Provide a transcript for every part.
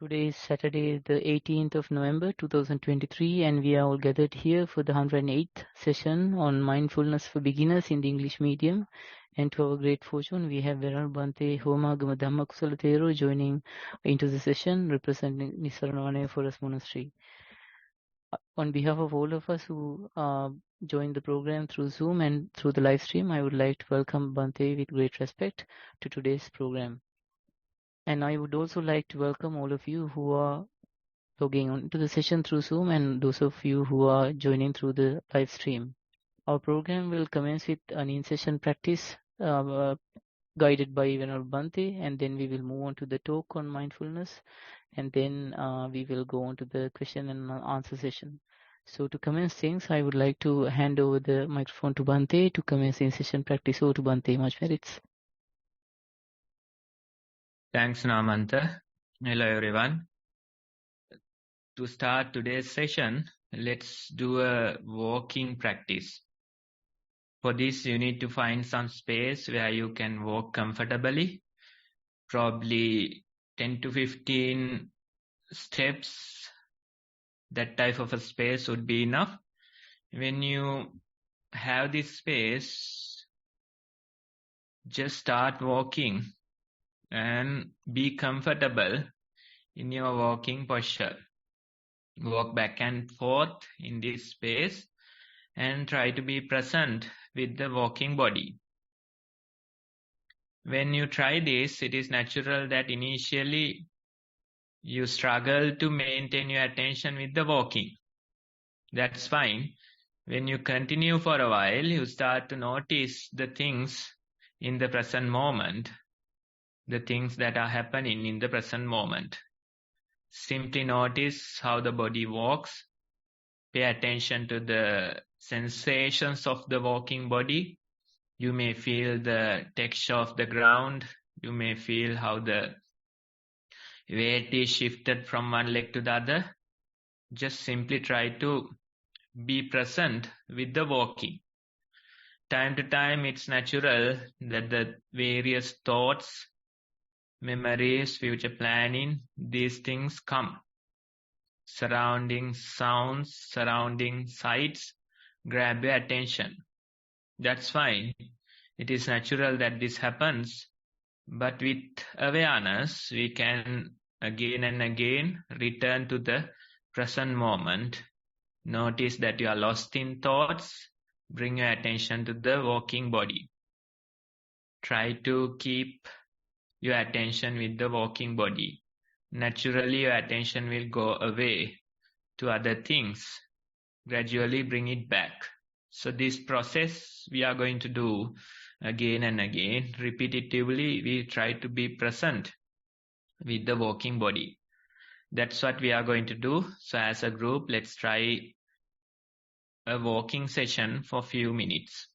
Today is Saturday, the 18th of November 2023, and we are all gathered here for the 108th session on mindfulness for beginners in the English medium. And to our great fortune, we have Vanaya Homa Dhamma Kusala Thero joining into the session, representing Nissarana Forest Monastery. On behalf of all of us who joined the program through Zoom and through the live stream, I would like to welcome Bhante with great respect to today's program. And I would also like to welcome all of you who are logging on to the session through Zoom and those of you who are joining through the live stream. Our program will commence with an in-session practice guided by Venerable Bhante, and then we will move on to the talk on mindfulness, and then we will go on to the question and answer session. So to commence things, I would like to hand over the microphone to Bhante to commence the in-session practice. Over to Bhante, much merits. Thanks, Namanta. Hello, everyone. To start today's session, let's do a walking practice. For this, you need to find some space where you can walk comfortably, probably 10 to 15 steps. That type of a space would be enough. When you have this space, just start walking and be comfortable in your walking posture. Walk back and forth in this space and try to be present with the walking body. When you try this, it is natural that initially you struggle to maintain your attention with the walking. That's fine. When you continue for a while, you start to notice the things in the present moment, the things that are happening in the present moment. Simply notice how the body walks. Pay attention to the sensations of the walking body. You may feel the texture of the ground. You may feel how the weight is shifted from one leg to the other. Just simply try to be present with the walking. Time to time, it's natural that the various thoughts, memories, future planning, these things come. Surrounding sounds, surrounding sights, grab your attention. That's fine. It is natural that this happens. But with awareness, we can again and again return to the present moment. Notice that you are lost in thoughts. Bring your attention to the walking body. Try to keep your attention with the walking body. Naturally, your attention will go away to other things. Gradually bring it back. So this process we are going to do again and again. Repetitively, we try to be present with the walking body. That's what we are going to do. So as a group, let's try a walking session for a few minutes.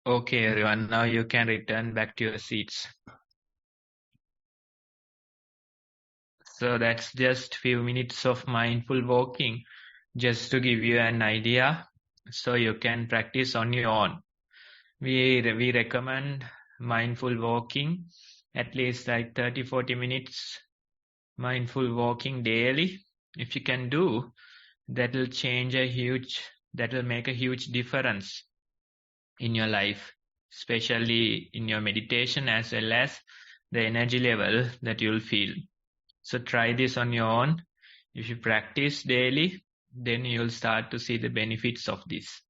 Okay, everyone, now you can return back to your seats. So that's just few minutes of mindful walking, just to give you an idea, so you can practice on your own. We recommend mindful walking, at least like 30-40 minutes mindful walking daily. If you can do, that'll make a huge difference in your life, especially in your meditation as well as the energy level that you'll feel. So try this on your own. If you practice daily, then you'll start to see the benefits of this.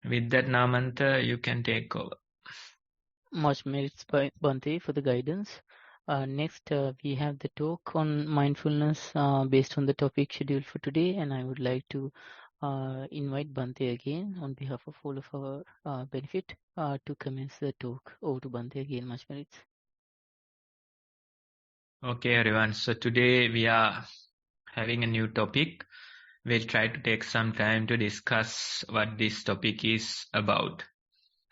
With that, Namanta, you can take over. Much merits by Bhante for the guidance. Next, we have the talk on mindfulness based on the topic scheduled for today, and I would like to invite Bhante again on behalf of all of our benefit to commence the talk. Over to Bhante again. Much merits. Okay, everyone. So today we are having a new topic. We'll try to take some time to discuss what this topic is about.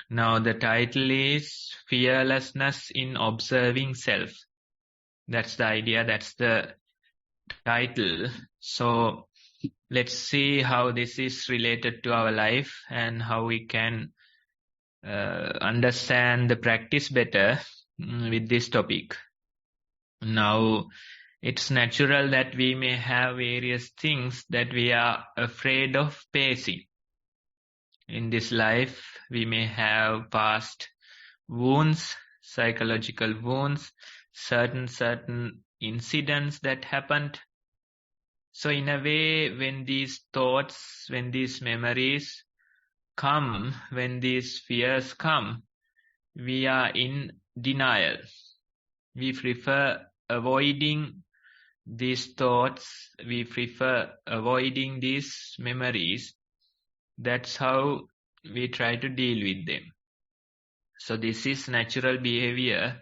Now, the title is Fearlessness in Observing Self. That's the idea, that's the title. So, let's see how this is related to our life and how we can understand the practice better with this topic. Now, it's natural that we may have various things that we are afraid of facing. In this life, we may have past wounds, psychological wounds, certain incidents that happened. So in a way, when these thoughts, when these memories come, when these fears come, we are in denial. We prefer avoiding these thoughts, we prefer avoiding these memories. That's how we try to deal with them. So this is natural behavior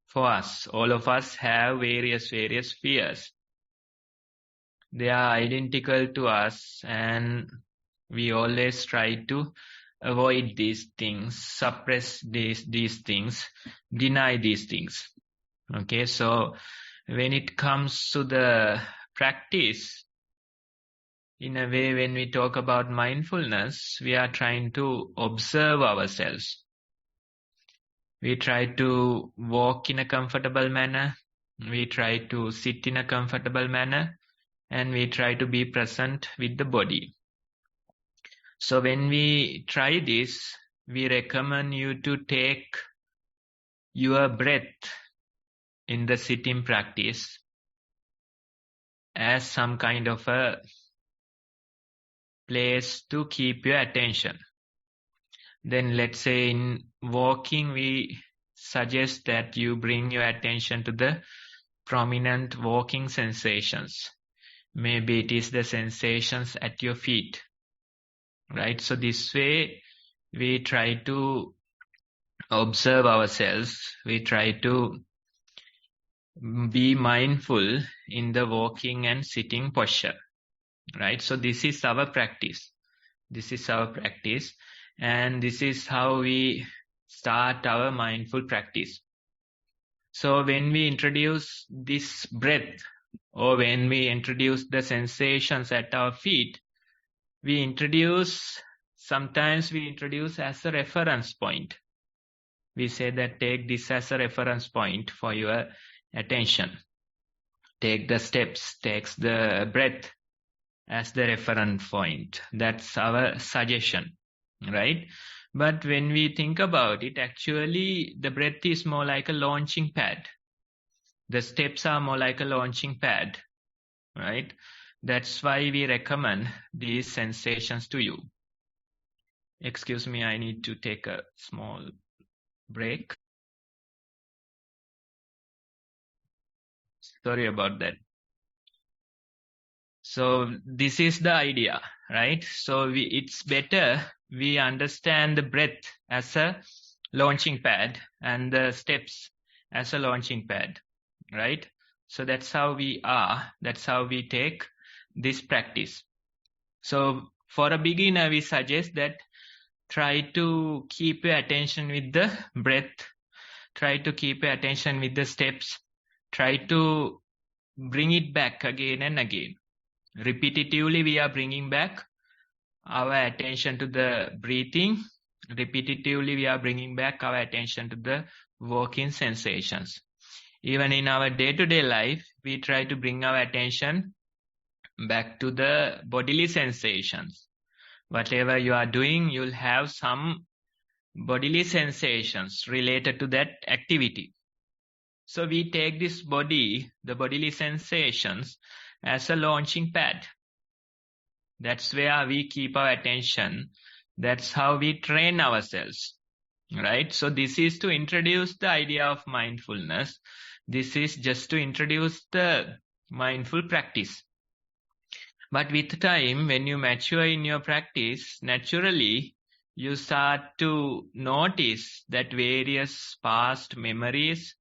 for us. All of us have various fears. They are identical to us, and we always try to avoid these things, suppress these things, deny these things. Okay, so when it comes to the practice, in a way, when we talk about mindfulness, we are trying to observe ourselves. We try to walk in a comfortable manner. We try to sit in a comfortable manner. And we try to be present with the body. So when we try this, we recommend you to take your breath in the sitting practice as some kind of a place to keep your attention. Then let's say in walking, we suggest that you bring your attention to the prominent walking sensations. Maybe it is the sensations at your feet, right? So this way, we try to observe ourselves. We try to be mindful in the walking and sitting posture, right? So this is our practice. This is our practice. And this is how we start our mindful practice. So when we introduce this breath, or when we introduce the sensations at our feet, sometimes we introduce as a reference point. We say that take this as a reference point for your attention. Take the steps, takes the breath as the reference point. That's our suggestion, right? But when we think about it, actually the breath is more like a launching pad. The steps are more like a launching pad, right? That's why we recommend these sensations to you. Excuse me, I need to take a small break. Sorry about that. So this is the idea, right? So it's better we understand the breath as a launching pad and the steps as a launching pad, right? So that's how we are. That's how we take this practice. So for a beginner, we suggest that try to keep your attention with the breath. Try to keep your attention with the steps. Try to bring it back again and again. Repetitively, we are bringing back our attention to the breathing. Repetitively, we are bringing back our attention to the walking sensations. Even in our day-to-day life, we try to bring our attention back to the bodily sensations. Whatever you are doing, you'll have some bodily sensations related to that activity. So we take this body, the bodily sensations, as a launching pad. That's where we keep our attention. That's how we train ourselves, right? So this is to introduce the idea of mindfulness. This is just to introduce the mindful practice. But with time, when you mature in your practice, naturally, you start to notice that various past memories,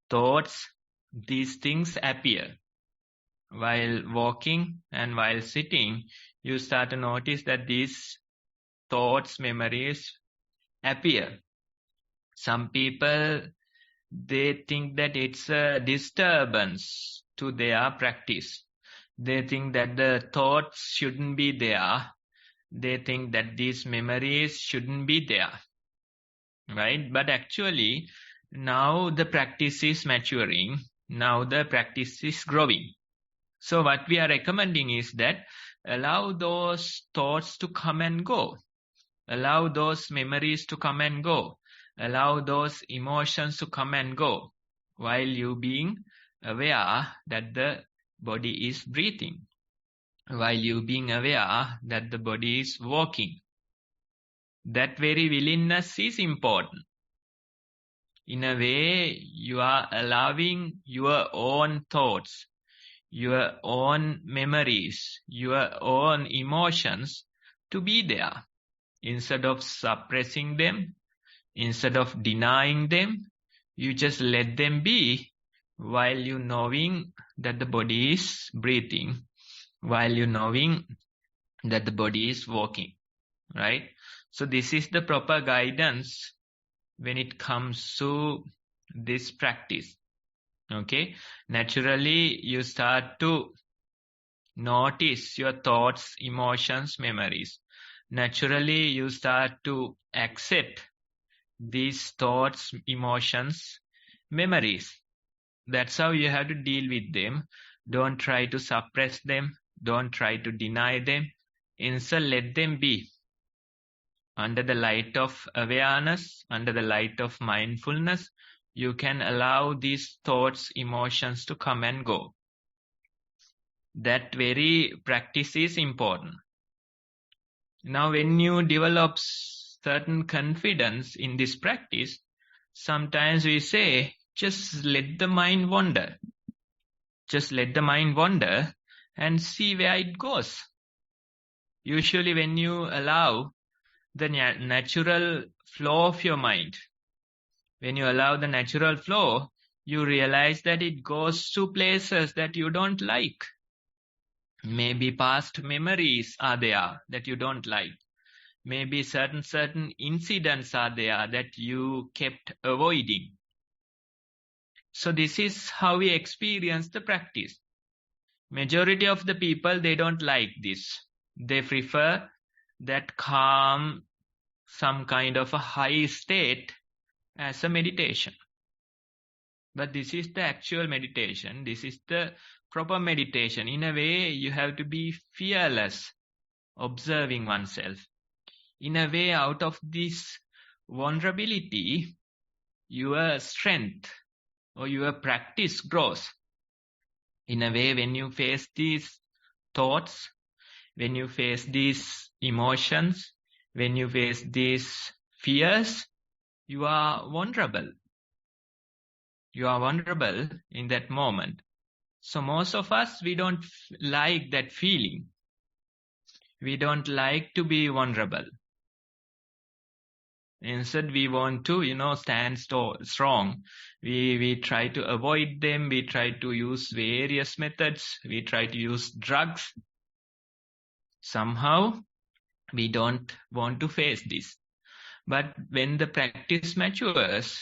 thoughts, these things appear. While walking and while sitting, you start to notice that these thoughts, memories appear. Some people, they think that it's a disturbance to their practice. They think that the thoughts shouldn't be there. They think that these memories shouldn't be there, right? But actually, now the practice is maturing. Now the practice is growing. So what we are recommending is that allow those thoughts to come and go. Allow those memories to come and go. Allow those emotions to come and go while you being aware that the body is breathing, while you being aware that the body is walking. That very willingness is important. In a way, you are allowing your own thoughts, your own memories, your own emotions to be there. Instead of suppressing them, instead of denying them, you just let them be while you knowing that the body is breathing, while you knowing that the body is walking, right? So this is the proper guidance when it comes to this practice. Okay, naturally you start to notice your thoughts, emotions, memories. Naturally you start to accept these thoughts, emotions, memories. That's how you have to deal with them. Don't try to suppress them. Don't try to deny them. Instead, let them be. Under the light of awareness, under the light of mindfulness, you can allow these thoughts, emotions to come and go. That very practice is important. Now, when you develop certain confidence in this practice, sometimes we say, just let the mind wander. Just let the mind wander and see where it goes. Usually when you allow the natural flow of your mind, when you allow the natural flow, you realize that it goes to places that you don't like. Maybe past memories are there that you don't like. Maybe certain incidents are there that you kept avoiding. So this is how we experience the practice. Majority of the people, they don't like this. They prefer that calm, some kind of a high state as a meditation. But this is the actual meditation. This is the proper meditation. In a way, you have to be fearless, observing oneself. In a way, out of this vulnerability, your strength or your practice grows. In a way, when you face these thoughts, when you face these emotions, when you face these fears, you are vulnerable. You are vulnerable in that moment. So most of us, we don't like that feeling. We don't like to be vulnerable. Instead, we want to, stand strong. We try to avoid them. We try to use various methods. We try to use drugs. Somehow, we don't want to face this. But when the practice matures,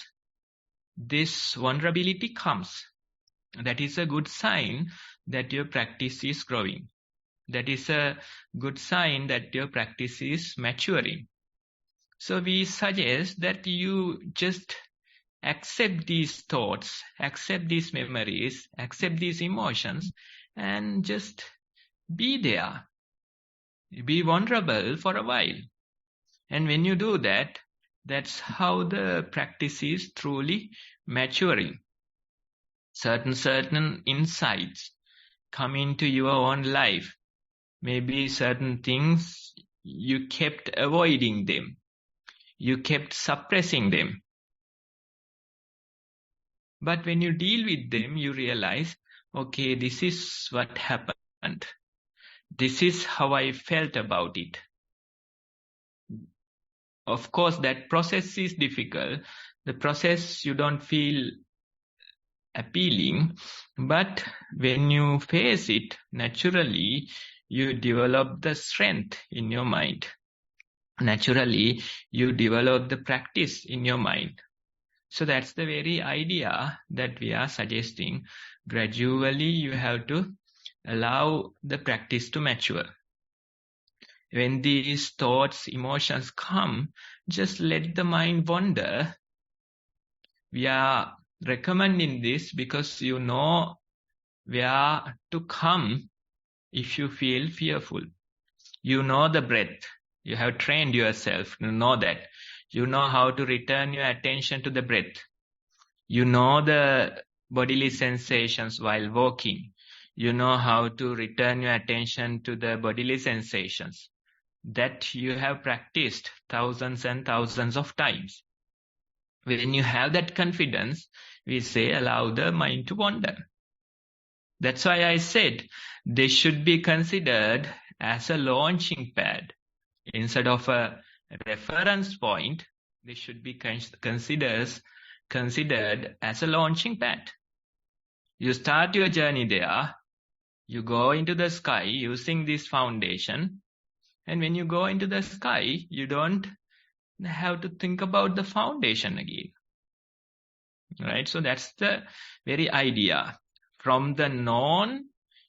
this vulnerability comes. That is a good sign that your practice is growing. That is a good sign that your practice is maturing. So we suggest that you just accept these thoughts, accept these memories, accept these emotions, and just be there. Be vulnerable for a while. And when you do that, that's how the practice is truly maturing. Certain insights come into your own life. Maybe certain things you kept avoiding them. You kept suppressing them. But when you deal with them, you realize, okay, this is what happened. This is how I felt about it. Of course, that process is difficult. The process you don't feel appealing, but when you face it, naturally, you develop the strength in your mind. Naturally, you develop the practice in your mind. So that's the very idea that we are suggesting. Gradually, you have to allow the practice to mature. When these thoughts, emotions come, just let the mind wander. We are recommending this because you know where to come if you feel fearful. You know the breath. You have trained yourself to know that. You know how to return your attention to the breath. You know the bodily sensations while walking. You know how to return your attention to the bodily sensations. That you have practiced thousands and thousands of times. When you have that confidence, we say allow the mind to wander. That's why I said they should be considered as a launching pad. Instead of a reference point, they should be considered as a launching pad. You start your journey there, you go into the sky using this foundation, and when you go into the sky, you don't have to think about the foundation again. Right? So that's the very idea. From the known,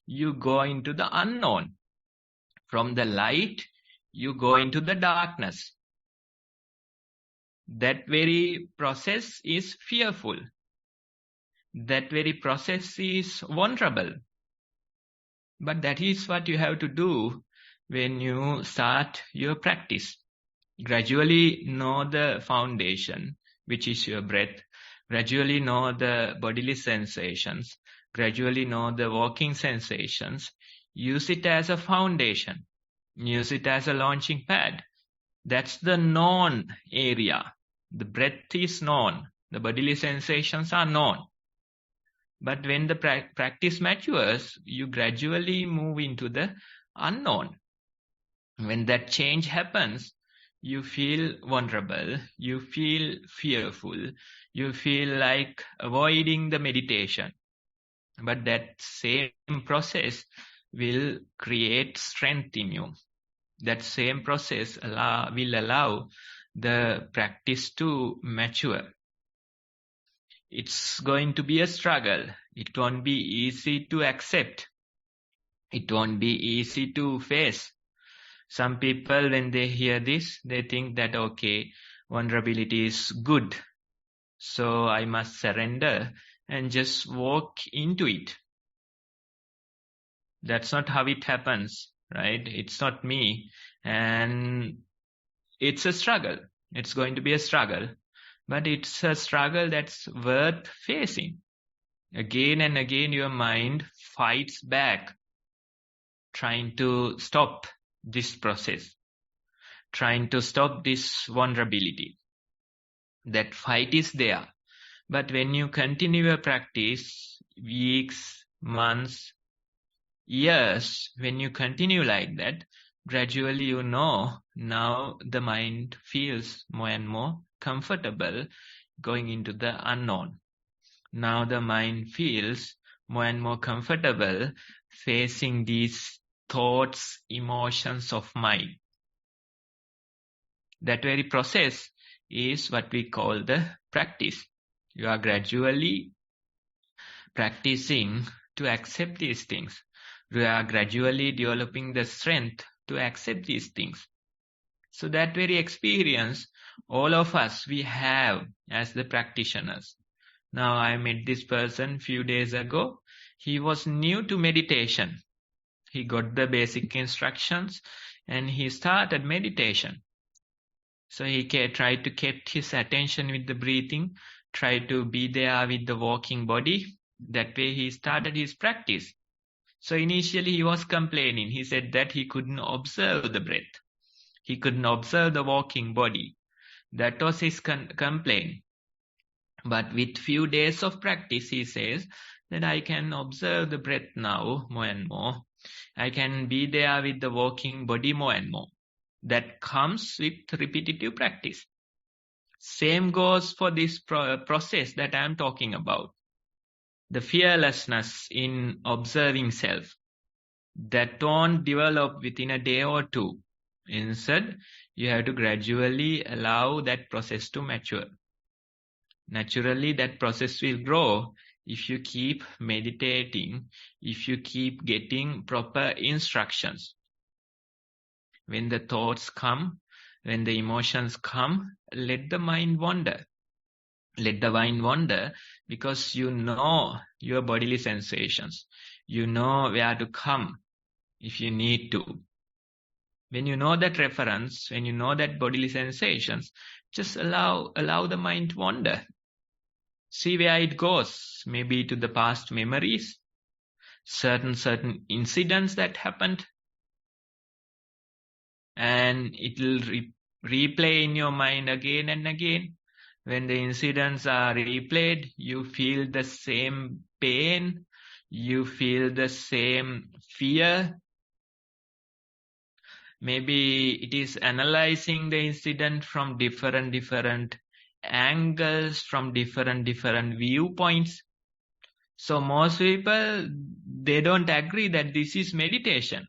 you go into the unknown. From the light, you go into the darkness. That very process is fearful. That very process is vulnerable. But that is what you have to do when you start your practice. Gradually know the foundation, which is your breath. Gradually know the bodily sensations. Gradually know the walking sensations. Use it as a foundation. Use it as a launching pad. That's the known area. The breath is known. The bodily sensations are known. But when the practice matures, you gradually move into the unknown. When that change happens, you feel vulnerable, you feel fearful, you feel like avoiding the meditation. But that same process will create strength in you. That same process will allow the practice to mature. It's going to be a struggle. It won't be easy to accept. It won't be easy to face. Some people, when they hear this, they think that, okay, vulnerability is good. So I must surrender and just walk into it. That's not how it happens, right? It's not me. And it's a struggle. It's going to be a struggle. But it's a struggle that's worth facing. Again and again, your mind fights back, trying to stop this process, trying to stop this vulnerability. That fight is there. But when you continue your practice, weeks, months, years, when you continue like that, gradually you know now the mind feels more and more comfortable going into the unknown. Now the mind feels more and more comfortable facing these thoughts, emotions of mind. That very process is what we call the practice. You are gradually practicing to accept these things. You are gradually developing the strength to accept these things. So that very experience, all of us, we have as the practitioners. Now I met this person few days ago. He was new to meditation. He got the basic instructions and he started meditation. So he tried to keep his attention with the breathing, tried to be there with the walking body. That way he started his practice. So initially he was complaining. He said that he couldn't observe the breath. He couldn't observe the walking body. That was his complaint. But with few days of practice, he says that I can observe the breath now more and more. I can be there with the walking body more and more. That comes with repetitive practice. Same goes for this process that I am talking about. The fearlessness in observing self. That don't develop within a day or two. Instead, you have to gradually allow that process to mature. Naturally, that process will grow if you keep meditating, if you keep getting proper instructions. When the thoughts come, when the emotions come, let the mind wander. Let the mind wander because you know your bodily sensations. You know where to come if you need to. When you know that reference, when you know that bodily sensations, just allow the mind to wander. See where it goes, maybe to the past memories, certain incidents that happened, and it will replay in your mind again and again. When the incidents are replayed, you feel the same pain, you feel the same fear. Maybe it is analyzing the incident from different angles, from different viewpoints. So most people, they don't agree that this is meditation.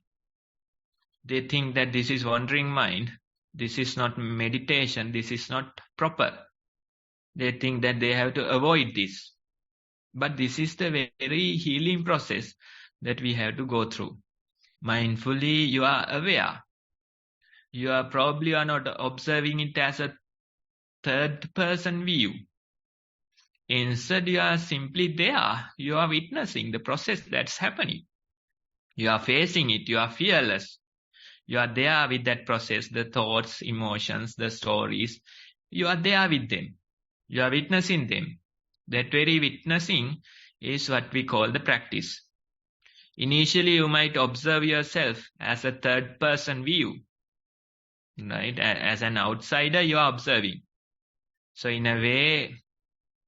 They think that this is wandering mind. This is not meditation. This is not proper. They think that they have to avoid this. But this is the very healing process that we have to go through. Mindfully, you are aware. You are probably not observing it as a third-person view. Instead, you are simply there. You are witnessing the process that's happening. You are facing it. You are fearless. You are there with that process, the thoughts, emotions, the stories. You are there with them. You are witnessing them. That very witnessing is what we call the practice. Initially, you might observe yourself as a third-person view. Right? As an outsider, you are observing. So in a way,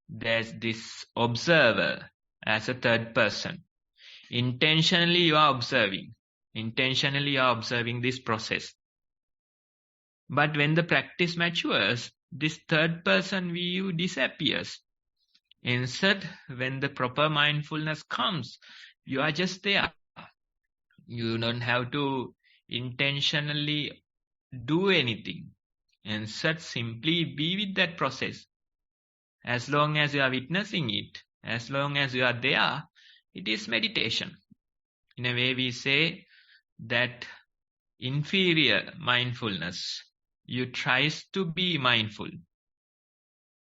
there's this observer as a third person. Intentionally, you are observing. Intentionally, you are observing this process. But when the practice matures, this third person view disappears. Instead, when the proper mindfulness comes, you are just there. You don't have to intentionally do anything. Instead, simply be with that process. As long as you are witnessing it, as long as you are there, it is meditation. In a way, we say that inferior mindfulness, you tries to be mindful.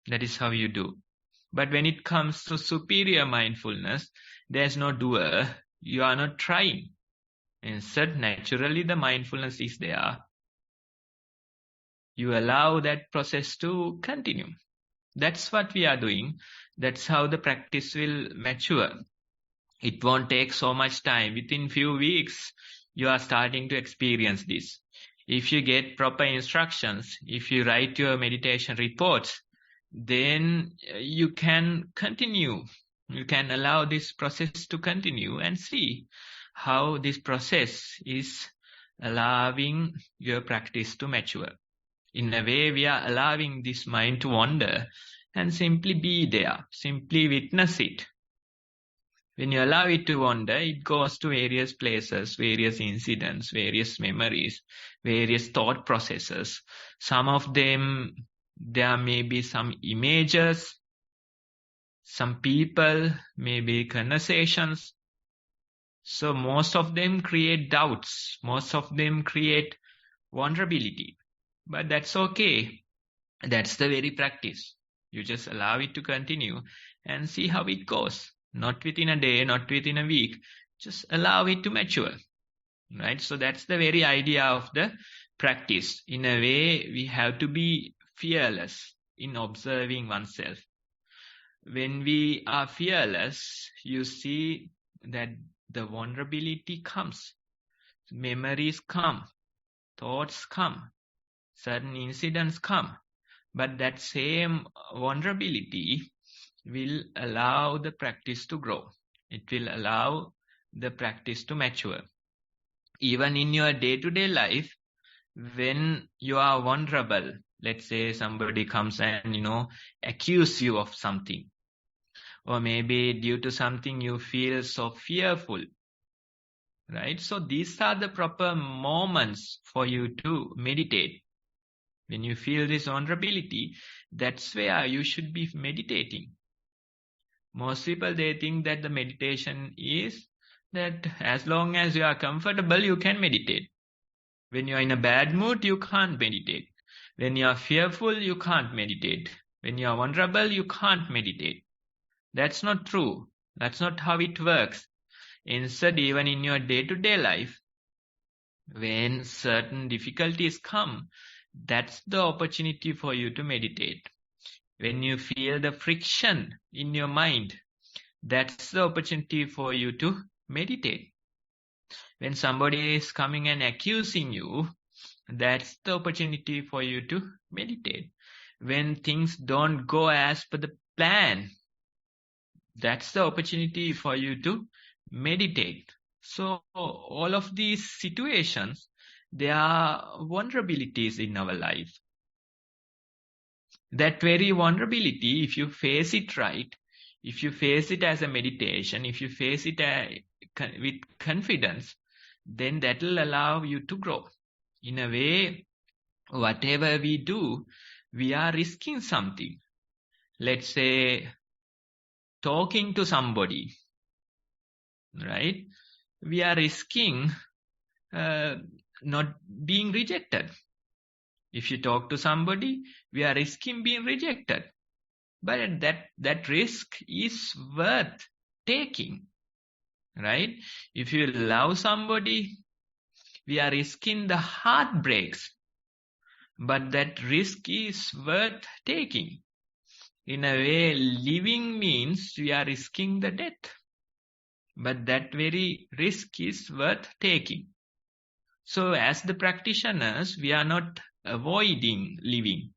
That is how you do. But when it comes to superior mindfulness, there's no doer. You are not trying. Instead, naturally, the mindfulness is there. You allow that process to continue. That's what we are doing. That's how the practice will mature. It won't take so much time. Within few weeks, you are starting to experience this. If you get proper instructions, if you write your meditation reports, then you can continue. You can allow this process to continue and see how this process is allowing your practice to mature. In a way, we are allowing this mind to wander and simply be there, simply witness it. When you allow it to wander, it goes to various places, various incidents, various memories, various thought processes. Some of them, there may be some images, some people, maybe conversations. So most of them create doubts. Most of them create vulnerability. But that's okay. That's the very practice. You just allow it to continue and see how it goes. Not within a day, not within a week. Just allow it to mature. Right? So that's the very idea of the practice. In a way, we have to be fearless in observing oneself. When we are fearless, you see that the vulnerability comes. Memories come. Thoughts come. Certain incidents come. But that same vulnerability will allow the practice to grow. It will allow the practice to mature. Even in your day-to-day life, when you are vulnerable, let's say somebody comes and, accuse you of something, or maybe due to something you feel so fearful, right? So these are the proper moments for you to meditate. When you feel this vulnerability, that's where you should be meditating. Most people, they think that the meditation is that as long as you are comfortable, you can meditate. When you are in a bad mood, you can't meditate. When you are fearful, you can't meditate. When you are vulnerable, you can't meditate. That's not true. That's not how it works. Instead, even in your day-to-day life, when certain difficulties come, that's the opportunity for you to meditate. When you feel the friction in your mind, that's the opportunity for you to meditate. When somebody is coming and accusing you, that's the opportunity for you to meditate. When things don't go as per the plan, that's the opportunity for you to meditate. So all of these situations, they are vulnerabilities in our life. That very vulnerability, if you face it right, if you face it as a meditation, if you face it with confidence, then that will allow you to grow. In a way, whatever we do, we are risking something. Let's say talking to somebody, right? We are risking not being rejected. If you talk to somebody, we are risking being rejected. But that risk is worth taking, right? If you love somebody, we are risking the heartbreaks. But that risk is worth taking. In a way, living means we are risking the death. But that very risk is worth taking. So as the practitioners, we are not avoiding living.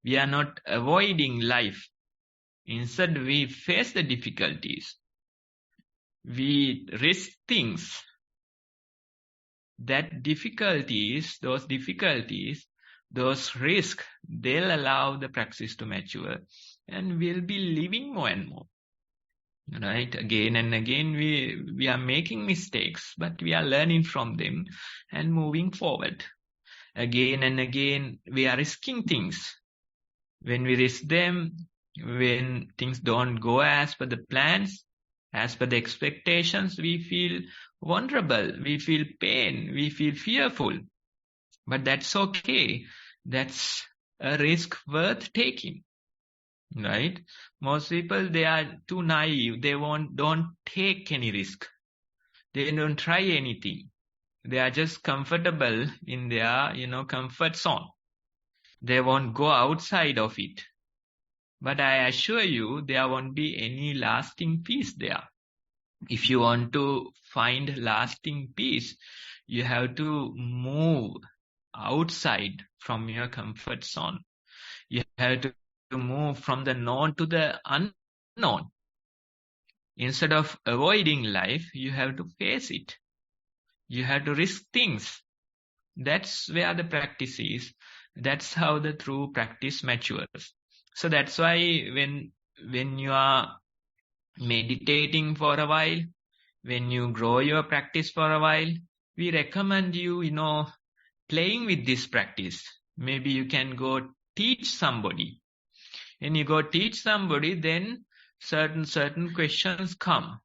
We are not avoiding life. Instead, we face the difficulties. We risk things. Those difficulties, those risks, they'll allow the practice to mature, and we'll be living more and more. Right? Again and again, we are making mistakes, but we are learning from them and moving forward. Again and again, we are risking things. When we risk them, when things don't go as per the plans, as per the expectations, we feel vulnerable, we feel pain, we feel fearful. But that's okay. That's a risk worth taking. Right? Most people, they are too naive. They don't take any risk. They don't try anything. They are just comfortable in their, comfort zone. They won't go outside of it. But I assure you, there won't be any lasting peace there. If you want to find lasting peace, you have to move outside from your comfort zone. You have to move from the known to the unknown. Instead of avoiding life, you have to face it. You have to risk things. That's where the practice is. That's how the true practice matures. So that's why when you are meditating for a while, when you grow your practice for a while, we recommend you, playing with this practice. Maybe you can go teach somebody. When you go teach somebody, then certain questions come.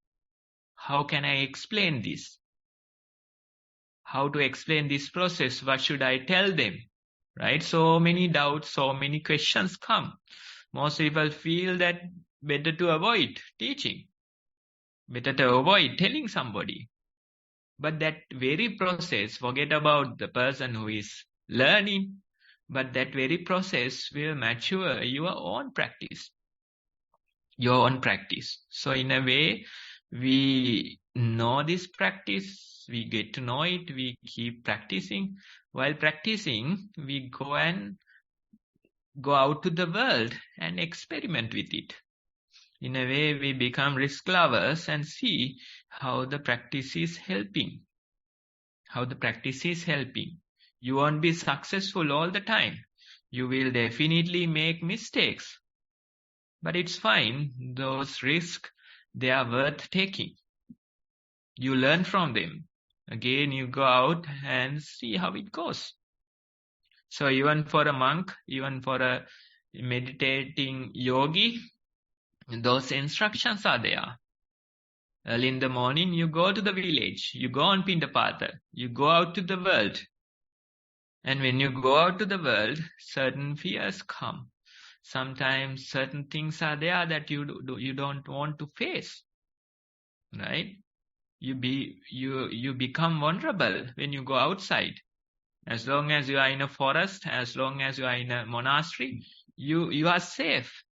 How can I explain this? How to explain this process? What should I tell them? Right? So many doubts, so many questions come. Most people feel that better to avoid teaching, better to avoid telling somebody. But that very process, forget about the person who is learning, but that very process will mature your own practice. Your own practice. So in a way, we know this practice, we get to know it, we keep practicing. While practicing, we go out to the world and experiment with it. In a way, we become risk lovers and see how the practice is helping. How the practice is helping. You won't be successful all the time. You will definitely make mistakes. But it's fine. Those risks, they are worth taking. You learn from them. Again, you go out and see how it goes. So even for a monk, even for a meditating yogi, those instructions are there. Early in the morning, you go to the village, you go on Pindapata, you go out to the world. And when you go out to the world, certain fears come. Sometimes certain things are there that you don't want to face, right? You become vulnerable when you go outside. As long as you are in a forest, as long as you are in a monastery, you are safe.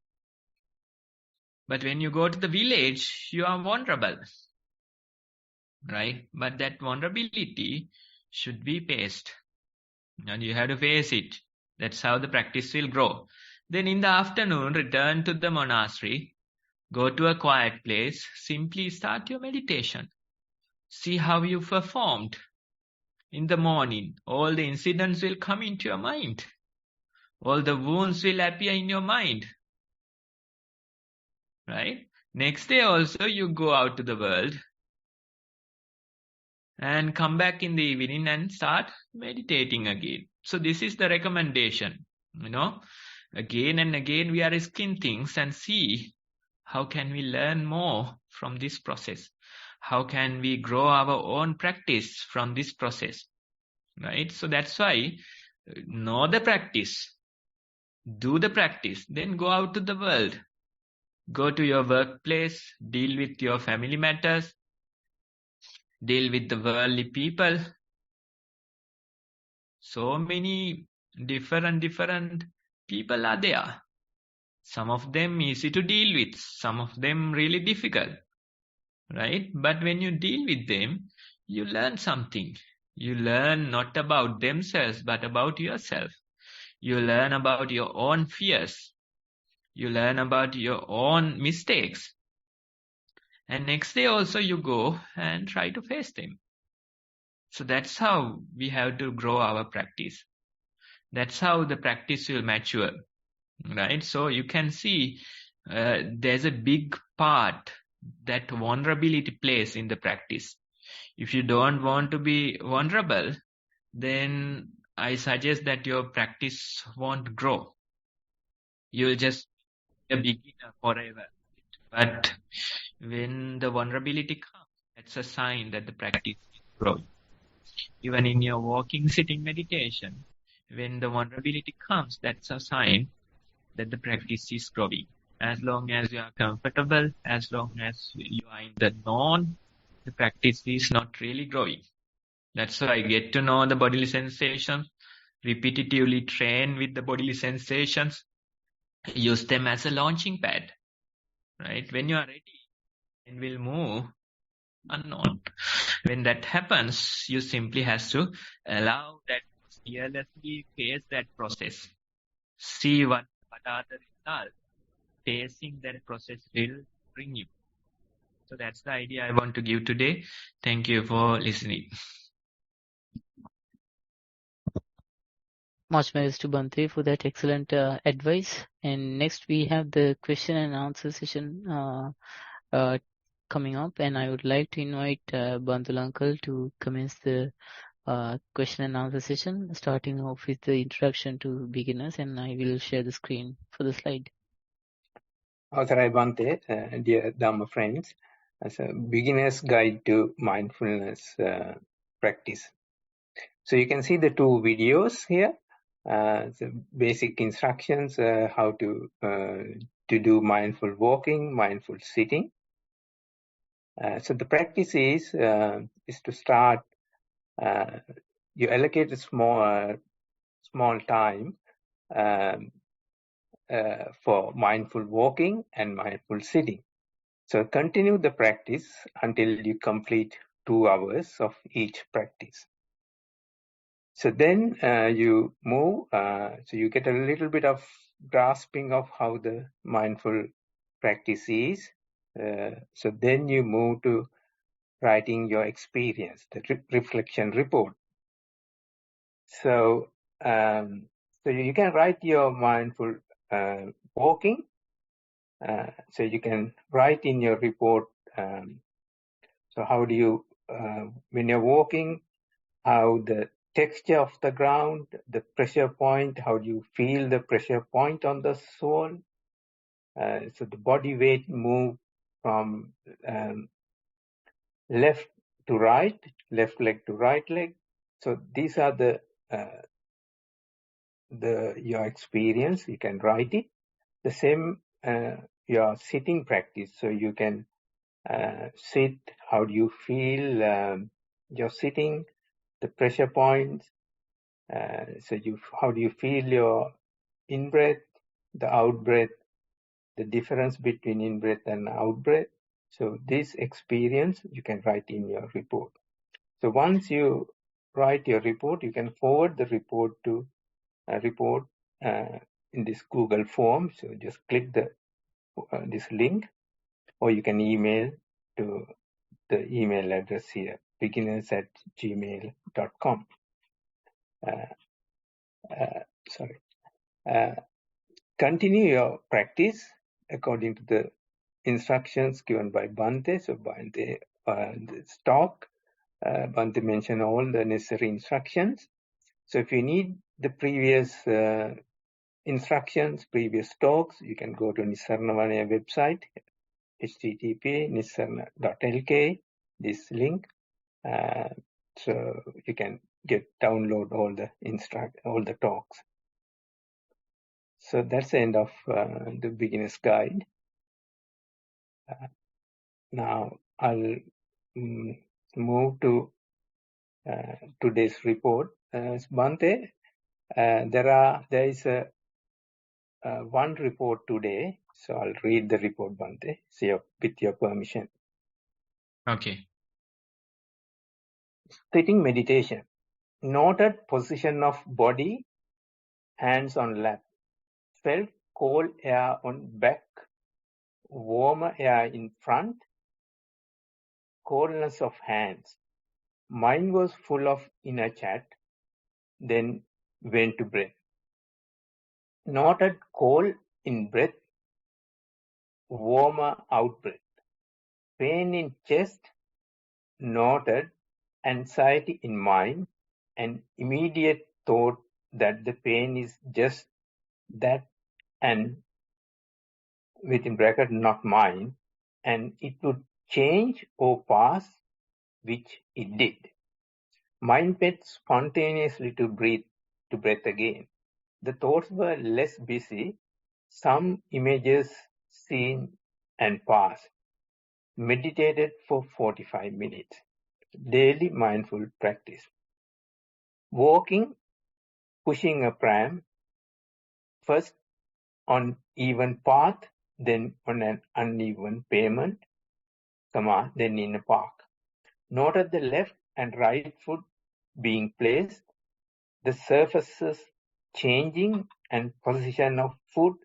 But when you go to the village, you are vulnerable, right? But that vulnerability should be faced, and you have to face it. That's how the practice will grow. Then in the afternoon, return to the monastery, go to a quiet place, simply start your meditation. See how you performed. In the morning, all the incidents will come into your mind. All the wounds will appear in your mind. Right? Next day also, you go out to the world and come back in the evening and start meditating again. So this is the recommendation. Again and again we are risking things and see how can we learn more from this process. How can we grow our own practice from this process, right? So that's why know the practice, do the practice, then go out to the world. Go to your workplace, deal with your family matters, deal with the worldly people. So many different people are there. Some of them easy to deal with, some of them really difficult, right? But when you deal with them, you learn something. You learn not about themselves, but about yourself. You learn about your own fears. You learn about your own mistakes. And next day also you go and try to face them. So that's how we have to grow our practice. That's how the practice will mature, right? So you can see there's a big part that vulnerability plays in the practice. If you don't want to be vulnerable, then I suggest that your practice won't grow. You'll just be a beginner forever. But when the vulnerability comes, that's a sign that the practice is growing. Even in your walking, sitting meditation, when the vulnerability comes, that's a sign that the practice is growing. As long as you are comfortable, as long as you are in the known, the practice is not really growing. That's why I get to know the bodily sensations, repetitively train with the bodily sensations, use them as a launching pad, right? When you are ready, and will move unknown. When that happens, you simply have to allow that fearlessly face that process. See what are the results facing that process will bring you. So that's the idea I want to give today. Thank you for listening. Much thanks to Bhante for that excellent advice. And next we have the question and answer session. coming up, and I would like to invite Bandul uncle to commence the question and answer session, starting off with the introduction to beginners, and I will share the screen for the slide. Avasarai Bhante, dear Dhamma friends, as a beginner's guide to mindfulness practice. So you can see the two videos here, the basic instructions, how to do mindful walking, mindful sitting. So the practice is to start, you allocate a small time for mindful walking and mindful sitting. So continue the practice until you complete 2 hours of each practice. So then you move, so you get a little bit of grasping of how the mindful practice is. So then you move to writing your experience, the reflection report. So, so you can write your mindful walking. So you can write in your report. So how do you, when you're walking, how the texture of the ground, the pressure point, how do you feel the pressure point on the sole? So the body weight move from left to right, left leg to right leg. So these are the your experience. You can write it. The same your sitting practice. So you can sit. How do you feel your sitting? The pressure points. So how do you feel your in breath, the out breath, the difference between in breath and out breath? So this experience you can write in your report. So once you write your report, you can forward the report to a report in this Google form. So just click this link, or you can email to the email address here, beginners@gmail.com. Continue your practice according to the instructions given by Bhante. So Bhante, this talk, Bhante mentioned all the necessary instructions. So if you need the previous instructions, previous talks, you can go to Nissarana Vanaya website, http://nissarana.lk, this link. So you can download all the talks. So that's the end of the beginner's guide. Now I'll move to today's report. Bhante, there is one report today, so I'll read the report, Bhante, with your permission. Okay. Sitting meditation. Noted position of body, hands on lap. Felt cold air on back, warmer air in front, coldness of hands. Mind was full of inner chat, then went to breath. Noted cold in breath, warmer out breath. Pain in chest, noted anxiety in mind, and immediate thought that the pain is just that and within bracket not mine, and it would change or pass, which it did. Mind went spontaneously to breath again. The thoughts were less busy, some images seen and passed. Meditated for 45 minutes. Daily mindful practice. Walking, pushing a pram, first on even path, then on an uneven pavement, then in a park. Noted the left and right foot being placed, the surfaces changing and position of foot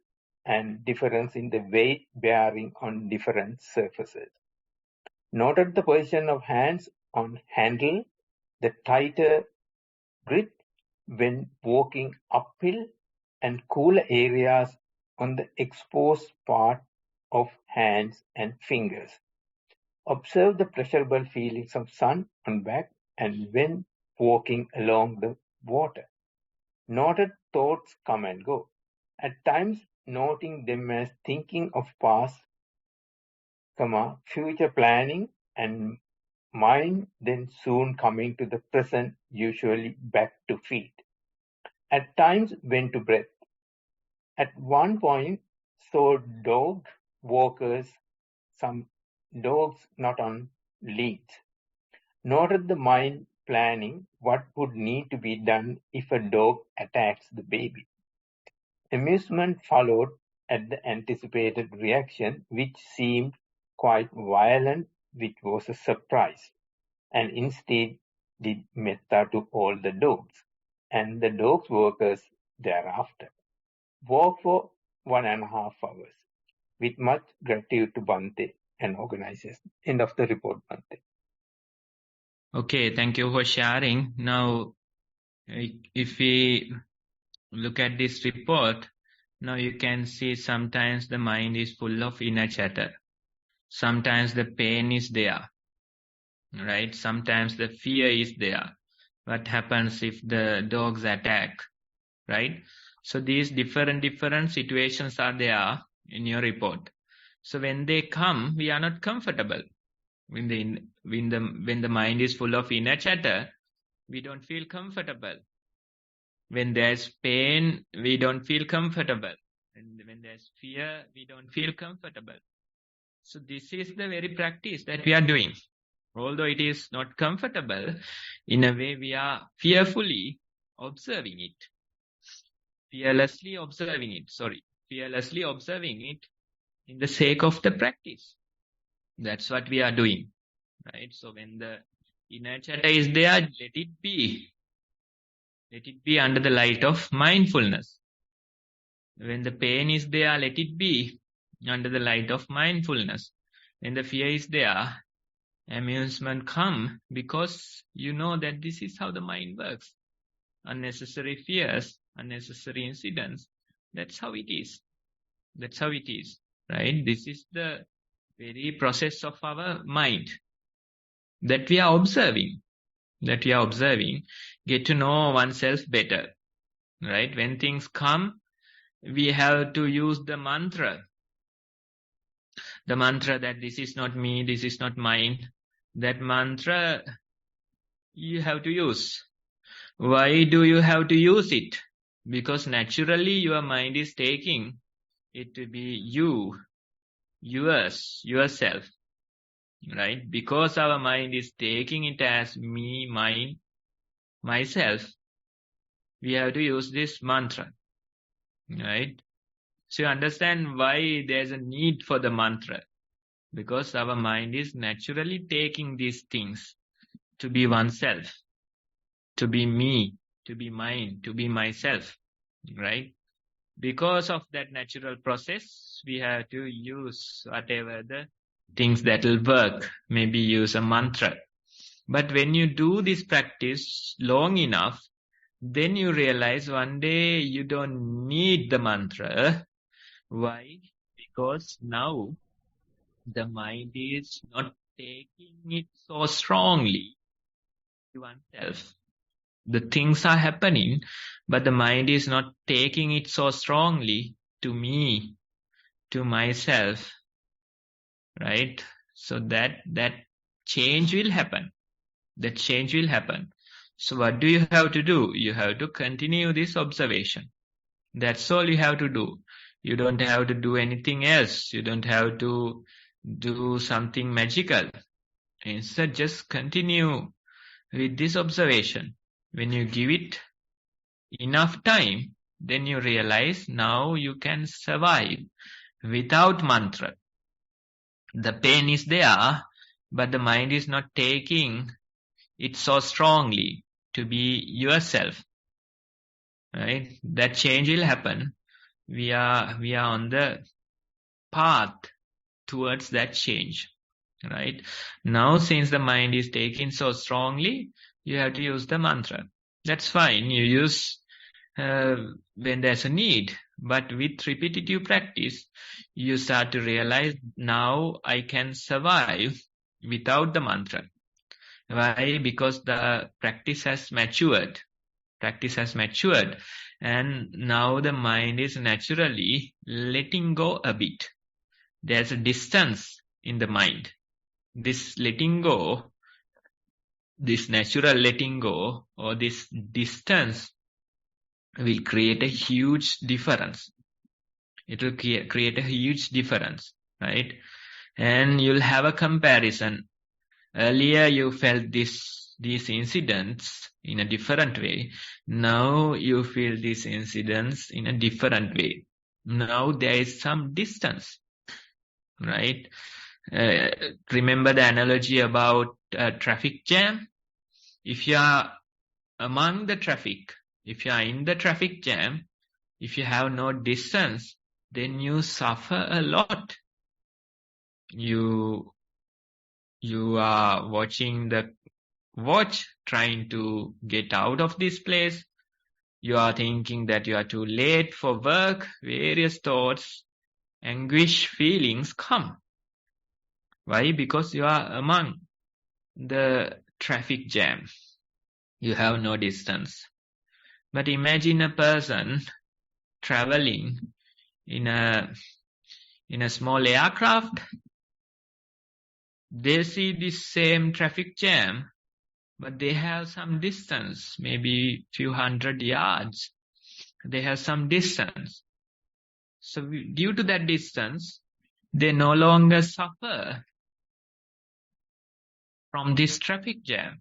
and difference in the weight bearing on different surfaces. Noted the position of hands on handle, the tighter grip when walking uphill, and cooler areas on the exposed part of hands and fingers. Observe the pleasurable feelings of sun on back and when walking along the water. Noted thoughts come and go, at times noting them as thinking of past, future planning, and mind then soon coming to the present, usually back to feet. At times went to breath. At one point saw dog walkers, some dogs not on leads. Noted the mind planning what would need to be done if a dog attacks the baby. Amusement followed at the anticipated reaction, which seemed quite violent, which was a surprise, and instead did metta to all the dogs, and the dogs workers thereafter. Walk for 1.5 hours, with much gratitude to Bhante and organizers. End of the report, Bhante. Okay, thank you for sharing. Now, if we look at this report, now you can see sometimes the mind is full of inner chatter. Sometimes the pain is there, right? Sometimes the fear is there. What happens if the dogs attack, right? So these different situations are there in your report. So when they come, we are not comfortable. When the mind is full of inner chatter, we don't feel comfortable. When there's pain, we don't feel comfortable. And when there's fear, we don't feel comfortable. So this is the very practice that we are doing. Although it is not comfortable, in a way we are fearlessly observing it in the sake of the practice. That's what we are doing, right? So when the inner chatter is there, let it be under the light of mindfulness. When the pain is there, let it be under the light of mindfulness. When the fear is there, amusement come, because you know that this is how the mind works. Unnecessary fears, unnecessary incidents. That's how it is. Right? This is the very process of our mind that we are observing. Get to know oneself better. Right? When things come, we have to use the mantra. The mantra that this is not me, this is not mine. That mantra you have to use. Why do you have to use it? Because naturally your mind is taking it to be you, yours, yourself. Right? Because our mind is taking it as me, mine, myself, we have to use this mantra. Right? So you understand why there's a need for the mantra. Because our mind is naturally taking these things to be oneself, to be me, to be mine, to be myself. Right? Because of that natural process, we have to use whatever the things that will work. Maybe use a mantra. But when you do this practice long enough, then you realize one day you don't need the mantra. Why? Because now the mind is not taking it so strongly to oneself. The things are happening, but the mind is not taking it so strongly to me, to myself. Right? So that change will happen. That change will happen. So what do you have to do? You have to continue this observation. That's all you have to do. You don't have to do anything else. You don't have to do something magical. Instead, just continue with this observation. When you give it enough time, then you realize now you can survive without mantra. The pain is there, but the mind is not taking it so strongly to be yourself. Right? That change will happen. We are on the path towards that change. Right? Now, since the mind is taking so strongly, you have to use the mantra. That's fine. You use when there's a need. But with repetitive practice, you start to realize, now I can survive without the mantra. Why? Because the practice has matured. And now the mind is naturally letting go a bit. There's a distance in the mind. This letting go, this natural letting go, or this distance will create a huge difference. It will create a huge difference, right? And you'll have a comparison. Earlier you felt these incidents in a different way. Now you feel these incidents in a different way. Now there is some distance, right? Remember the analogy about traffic jam? If you are among the traffic, if you are in the traffic jam, if you have no distance, then you suffer a lot. You are watching the watch, trying to get out of this place. You are thinking that you are too late for work. Various thoughts, anguish, feelings come. Why? Because you are among the traffic jam. You have no distance. But imagine a person traveling in a small aircraft. They see this same traffic jam, but they have some distance, maybe few hundred yards. They have some distance. So due to that distance, they no longer suffer from this traffic jam.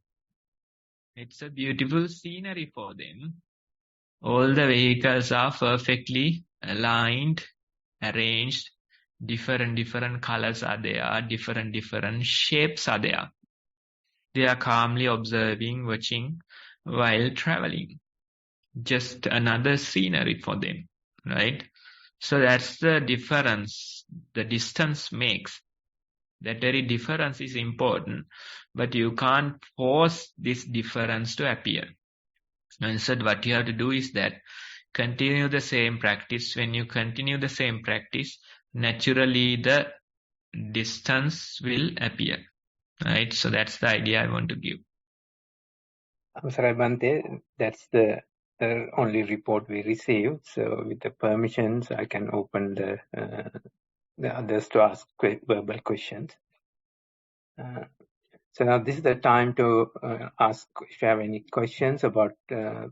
It's a beautiful scenery for them. All the vehicles are perfectly aligned, arranged. Different colors are there. Different shapes are there. They are calmly observing, watching while traveling. Just another scenery for them, right? So that's the difference the distance makes. That very difference is important, but you can't force this difference to appear. Instead, what you have to do is that continue the same practice. When you continue the same practice, naturally the distance will appear, right? So that's the idea I want to give. I'm sorry, Bhante, that's the only report we received. So with the permissions, I can open the others to ask verbal questions. So now this is the time to ask if you have any questions about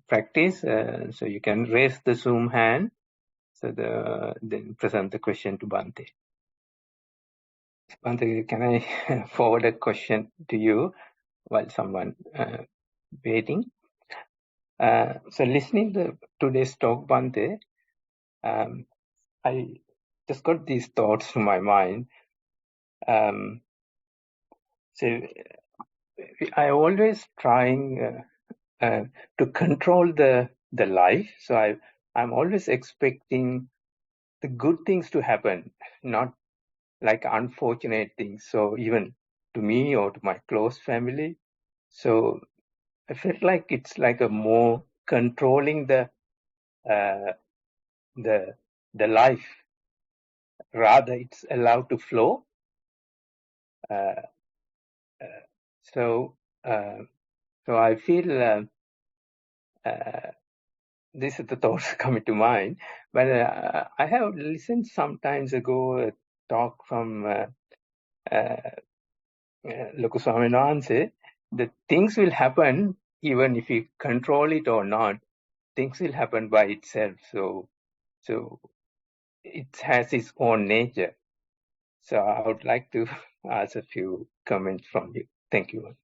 practice. So you can raise the Zoom hand. So then present the question to Bhante. Bhante, can I forward a question to you while someone waiting? So listening to today's talk, Bhante, I just got these thoughts to my mind. So I always trying to control the life. So I'm always expecting the good things to happen, not like unfortunate things. So even to me or to my close family. So I felt like it's like a more controlling the life, rather it's allowed to flow. So I feel these are the thoughts coming to mind. But I have listened some times ago a talk from Kusala that things will happen even if you control it or not. Things will happen by itself. So it has its own nature. So I would like to ask a few comments from you. Thank you.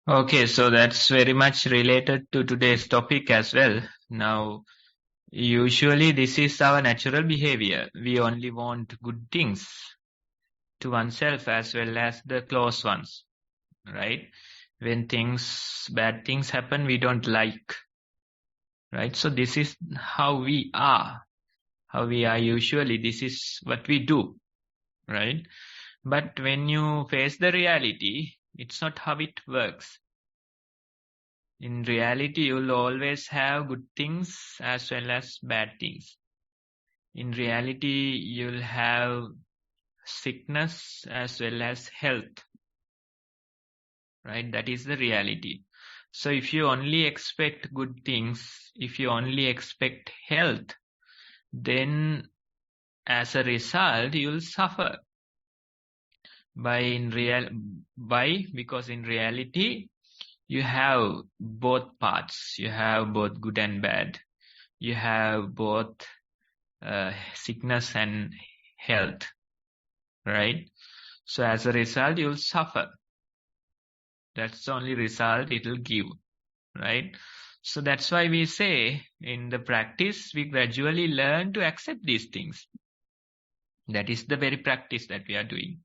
Okay, so that's very much related to today's topic as well. Now, usually this is our natural behavior. We only want good things to oneself as well as the close ones, right? When bad things happen, we don't like, right? So this is how we are. Usually. This is what we do, right? But when you face the reality, it's not how it works. In reality, you'll always have good things as well as bad things. In reality, you'll have sickness as well as health, right? That is the reality. So if you only expect good things, if you only expect health, then as a result, you'll suffer. Because in reality, you have both parts. You have both good and bad. You have both sickness and health, right? So as a result, you'll suffer. That's the only result it will give, right? So that's why we say in the practice, we gradually learn to accept these things. That is the very practice that we are doing,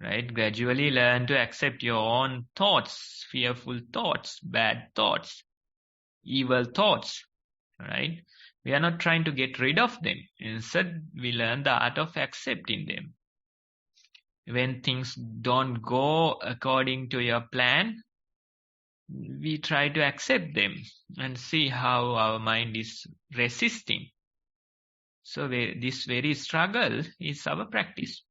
right? Gradually learn to accept your own thoughts, fearful thoughts, bad thoughts, evil thoughts, right? We are not trying to get rid of them. Instead, we learn the art of accepting them. When things don't go according to your plan, we try to accept them and see how our mind is resisting. So this very struggle is our practice.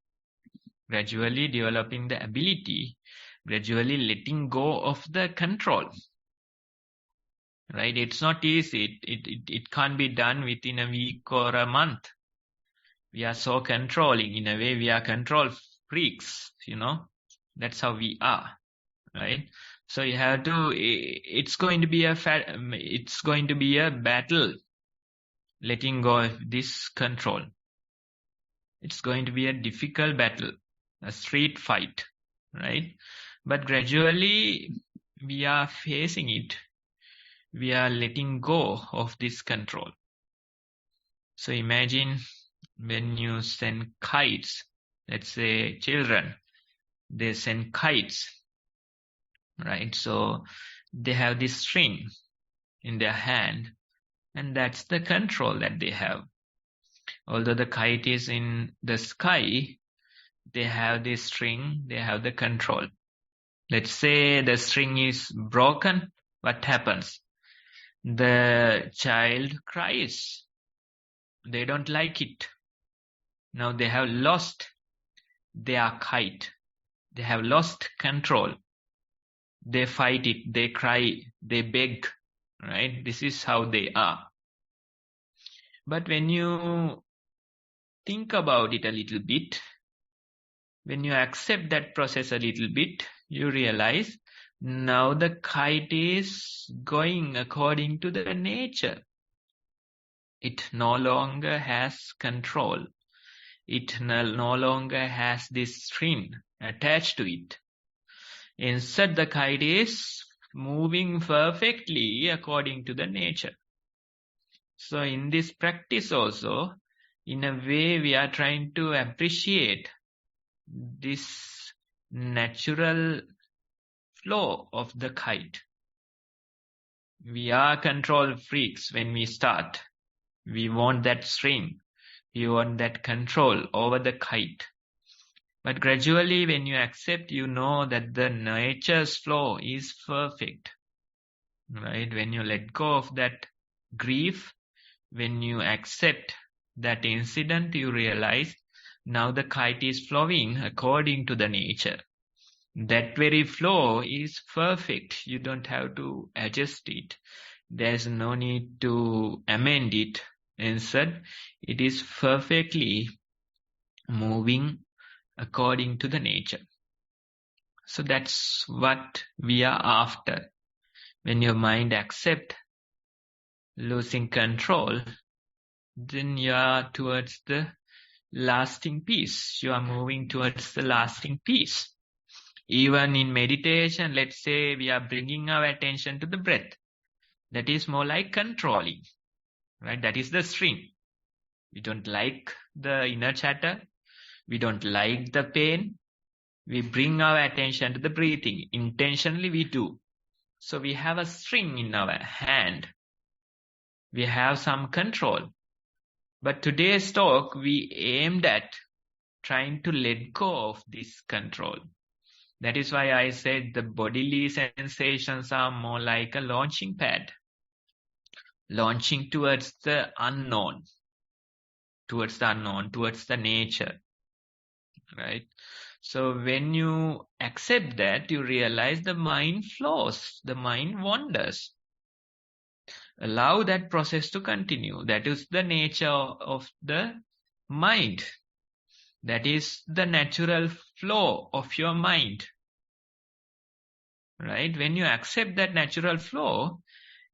Gradually developing the ability, gradually letting go of the control. Right? It's not easy. It can't be done within a week or a month. We are so controlling. In a way, we are control freaks, That's how we are, right? So you have to, it's going to be a battle, letting go of this control. It's going to be a difficult battle, a street fight, right? But gradually we are facing it. We are letting go of this control. So imagine when you send kites, let's say children, they send kites, right? So they have this string in their hand, and that's the control that they have. Although the kite is in the sky, they have this string, they have the control. Let's say the string is broken, what happens? The child cries. They don't like it. Now they have lost their kite. They have lost control. They fight it, they cry, they beg, right? This is how they are. But when you think about it a little bit, when you accept that process a little bit, you realize now the kite is going according to the nature. It no longer has control. It no longer has this string attached to it. Instead, the kite is moving perfectly according to the nature. So in this practice also, in a way, we are trying to appreciate this natural flow of the kite. We are control freaks when we start. We want that string. We want that control over the kite. But gradually when you accept, you know that the nature's flow is perfect. Right? When you let go of that grief, when you accept that incident, you realize now the kite is flowing according to the nature. That very flow is perfect. You don't have to adjust it. There's no need to amend it. Instead, it is perfectly moving according to the nature. So that's what we are after. When your mind accepts losing control, then you are towards the lasting peace. You are moving towards the lasting peace. Even in meditation, let's say we are bringing our attention to the breath. That is more like controlling, right? That is the string. We don't like the inner chatter. We don't like the pain. We bring our attention to the breathing. Intentionally we do. So we have a string in our hand. We have some control. But today's talk, we aimed at trying to let go of this control. That is why I said the bodily sensations are more like a launching pad, launching towards the unknown, towards the nature, right? So when you accept that, you realize the mind flows, the mind wanders. Allow that process to continue. That is the nature of the mind. That is the natural flow of your mind. Right? When you accept that natural flow,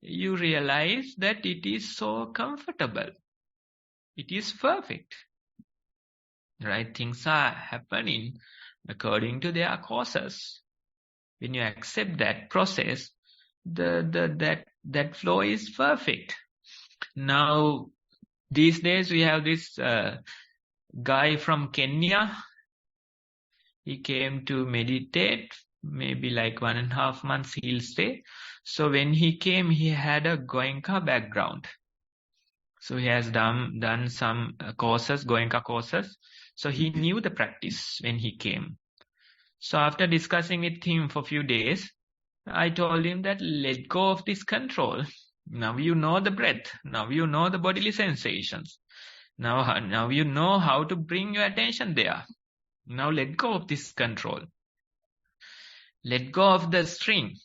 you realize that it is so comfortable. It is perfect. Right? Things are happening according to their causes. When you accept that process, that flow is perfect. Now, these days we have this guy from Kenya. He came to meditate, maybe like 1.5 months he'll stay. So when he came, he had a Goenka background. So he has done some courses, Goenka courses. So he knew the practice when he came. So after discussing with him for a few days, I told him that let go of this control. Now you know the breath. Now you know the bodily sensations. Now you know how to bring your attention there. Now let go of this control. Let go of the string.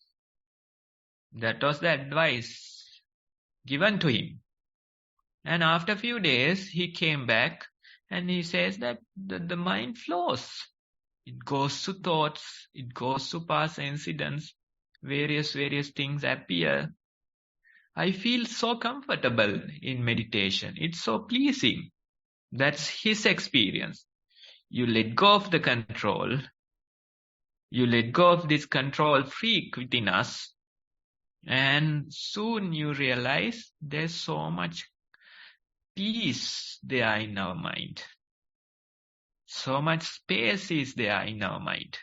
That was the advice given to him. And after a few days, he came back and he says that the mind flows. It goes to thoughts. It goes to past incidents. Various things appear. I feel so comfortable in meditation. It's so pleasing. That's his experience. You let go of the control. You let go of this control freak within us. And soon you realize there's so much peace there in our mind. So much space is there in our mind.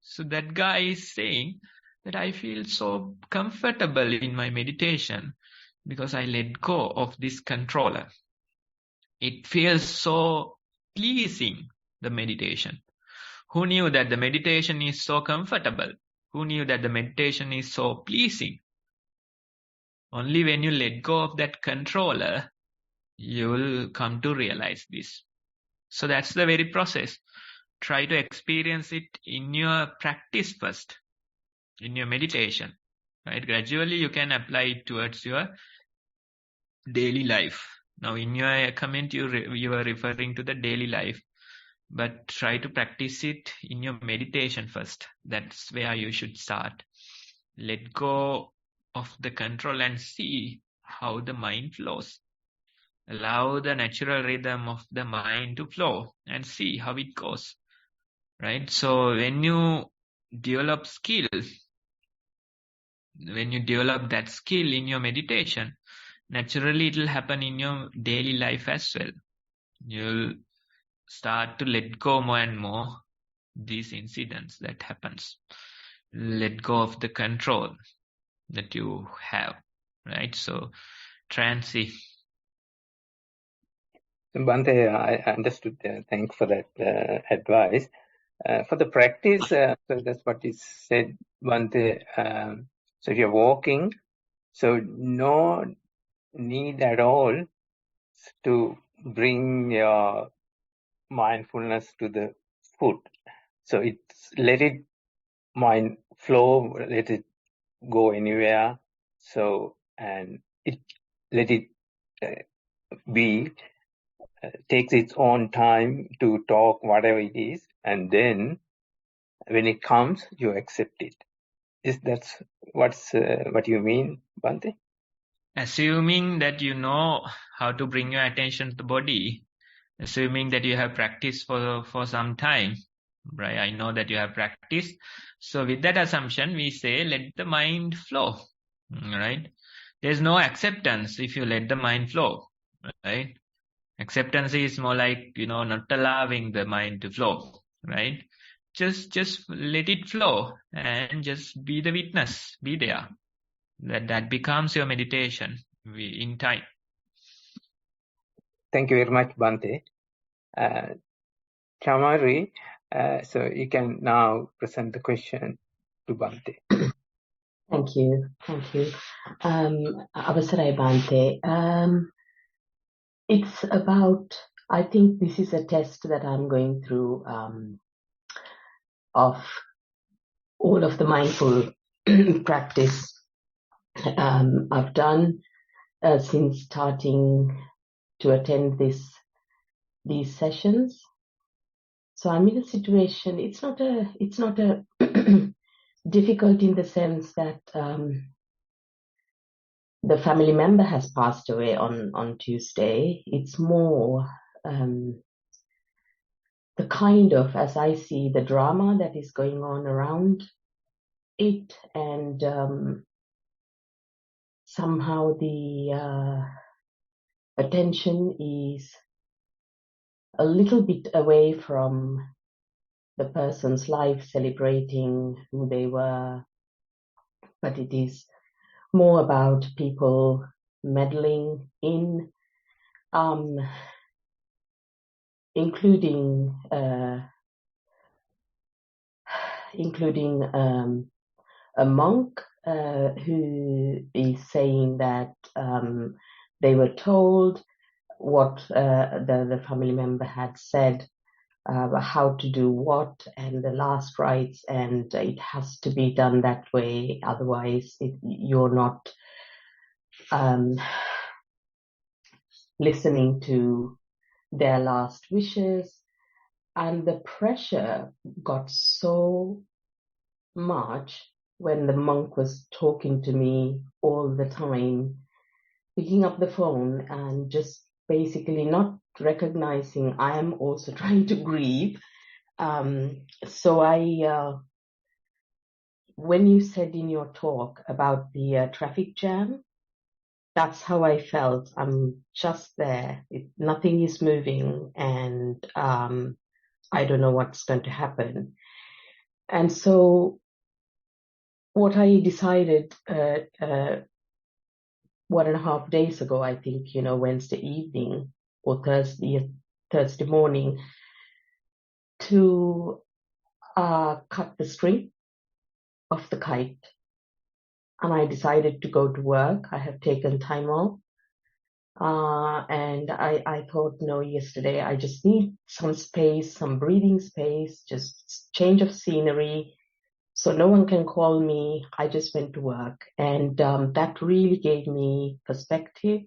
So that guy is saying that I feel so comfortable in my meditation because I let go of this controller. It feels so pleasing, the meditation. Who knew that the meditation is so comfortable? Who knew that the meditation is so pleasing? Only when you let go of that controller, you will come to realize this. So that's the very process. Try to experience it in your practice first, in your meditation. Right? Gradually you can apply it towards your daily life. Now in your comment you are referring to the daily life. But try to practice it in your meditation first. That's where you should start. Let go of the control and see how the mind flows. Allow the natural rhythm of the mind to flow and see how it goes. Right? So when you develop skill, when you develop that skill in your meditation, naturally it will happen in your daily life as well. You'll start to let go more and more these incidents that happens. Let go of the control that you have, right? So try and see. Bhante, I understood. Thanks for that advice. For the practice, so that's what is said, Bhante. So if you're walking, so no need at all to bring your mindfulness to the foot. So it's let it mind flow, let it go anywhere. So and it let it be takes its own time to talk whatever it is, and then when it comes, you accept it. Is that what you mean, Bhante? Assuming that you know how to bring your attention to the body, assuming that you have practiced for some time, right? I know that you have practiced. So with that assumption, we say, let the mind flow, right? There's no acceptance if you let the mind flow, right? Acceptance is more like, not allowing the mind to flow, right? Just let it flow and just be the witness, be there. That becomes your meditation in time. Thank you very much, Bhante. Chamari, So you can now present the question to Bhante. Thank you. Avasarai Bhante. It's about, I think this is a test that I'm going through of all of the mindful practice I've done since starting to attend these sessions. So I'm in a situation. It's not a difficult in the sense that the family member has passed away on Tuesday. It's more the kind of, as I see, the drama that is going on around it, and somehow the attention is a little bit away from the person's life, celebrating who they were, but it is more about people meddling in, including a monk who is saying that they were told what the family member had said, how to do what, and the last rites, and it has to be done that way, otherwise you're not listening to their last wishes. And the pressure got so much when the monk was talking to me all the time, picking up the phone and just basically not recognizing I am also trying to grieve. So when you said in your talk about the traffic jam, that's how I felt. I'm just there. Nothing is moving, and I don't know what's going to happen. And so what I decided 1.5 days ago, I think, Wednesday evening or Thursday morning, to cut the string of the kite. And I decided to go to work. I have taken time off. And I thought, no, yesterday I just need some space, some breathing space, just change of scenery. So no one can call me. I just went to work. And that really gave me perspective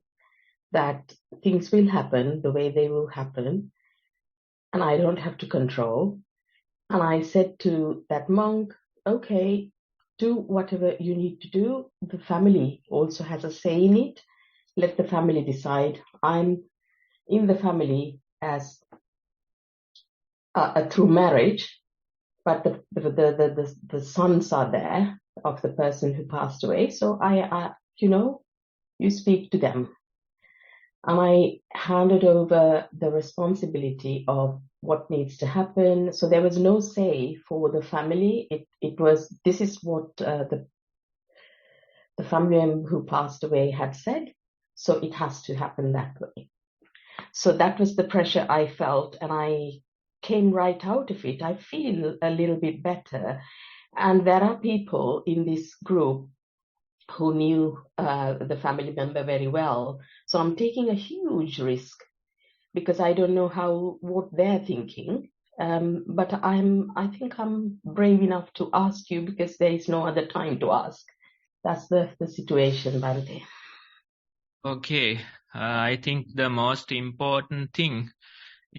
that things will happen the way they will happen. And I don't have to control. And I said to that monk, okay, do whatever you need to do. The family also has a say in it. Let the family decide. I'm in the family as through marriage, but the sons are there of the person who passed away. So you speak to them. And I handed over the responsibility of what needs to happen. So there was no say for the family. It was, this is what the family member who passed away had said. So it has to happen that way. So that was the pressure I felt, and I came right out of it. I feel a little bit better. And there are people in this group who knew the family member very well. So I'm taking a huge risk because I don't know what they're thinking. But I think I'm brave enough to ask you because there is no other time to ask. That's the situation, Bhante. Okay. I think the most important thing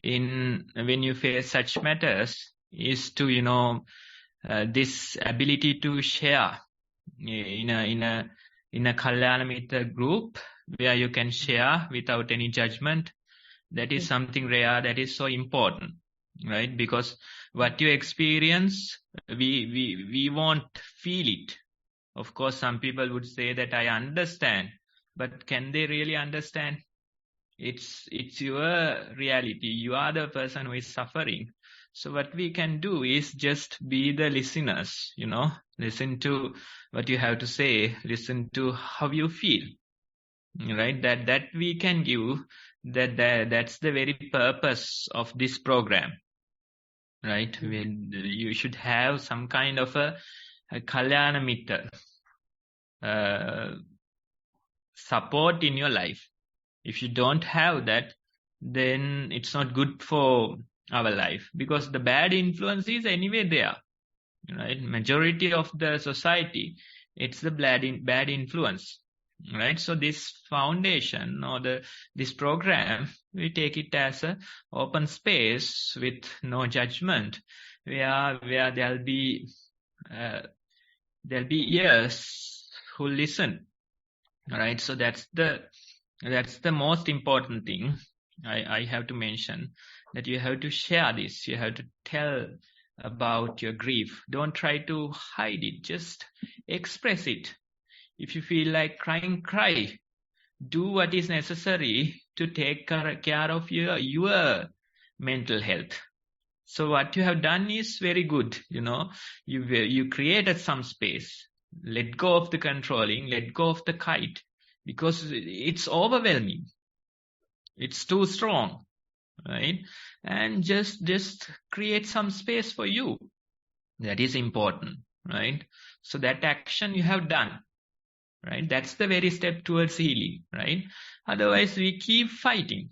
when you face such matters is to, this ability to share in a Kalyana Mitra group where you can share without any judgment. That is something rare, that is so important, right? Because what you experience, we won't feel it. Of course, some people would say that I understand, but can they really understand? It's your reality. You are the person who is suffering. So what we can do is just be the listeners, listen to what you have to say, listen to how you feel, right? That we can give, that's the very purpose of this program. right? When you should have some kind of a kalyana mitra support in your life. If you don't have that, then it's not good for our life, because the bad influence is anyway there, right? Majority of the society, it's the bad influence, right? So this foundation or this program, we take it as a open space with no judgment, where there'll be ears who listen, right? So that's the most important thing I have to mention, that you have to share this. You have to tell about your grief. Don't try to hide it. Just express it. If you feel like crying, cry. Do what is necessary to take care of your mental health. So what you have done is very good. You created some space. Let go of the controlling. Let go of the kite, because it's overwhelming. It's too strong, right? And just create some space for you. That is important, right? So that action you have done, right? That's the very step towards healing, right? Otherwise, we keep fighting.